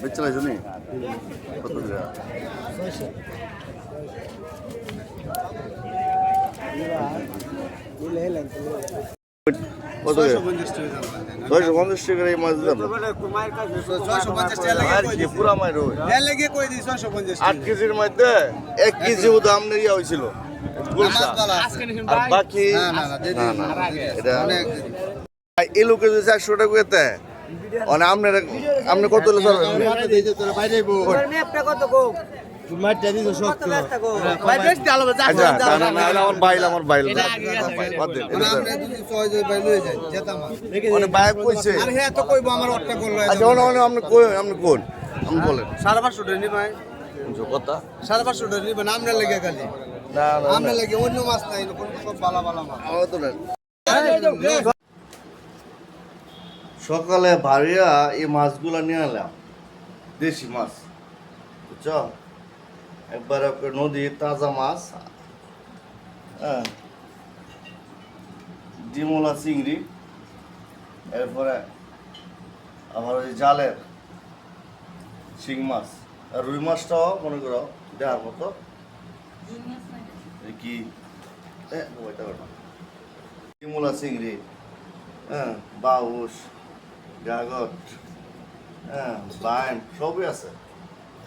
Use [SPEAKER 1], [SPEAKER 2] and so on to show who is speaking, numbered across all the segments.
[SPEAKER 1] বেচলাইছো নি কত করে? কত 650 টাকা এই মাছ দাম। পুরা মাছ রোজ 8 কেজির মধ্যে 1 কেজি দাম নিয়ে হয়েছিল আর বাকি এটা এই লোকে 400 টাকা এতে আপনি কত বলেন 550 কথা 550 নিবেন আমরা লেগে খালি আমরা লেগে অন্য মাছ নাই সব বালা বালা মাছ। সকালে ভারিয়া এই মাছগুলা নিয়ে এলাম, দেশি মাছ বুঝছ, একবার নদীর তাজা মাছ, হ্যাঁ, ডিমলা চিংড়ি, এরপরে আবার ওই জালের শিং মাছ, আর রুই মাছটাও মনে করো দেওয়ার মতো কি ডিমলা চিংড়ি, হ্যাঁ, বাউস, গাগট, হ্যাঁ, বাইম সবই আছে,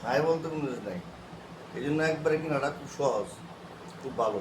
[SPEAKER 1] ভাই বলতে কোনো জিনিস নাই। এই জন্য একবারে কিনাটা খুব সহজ, খুব ভালো।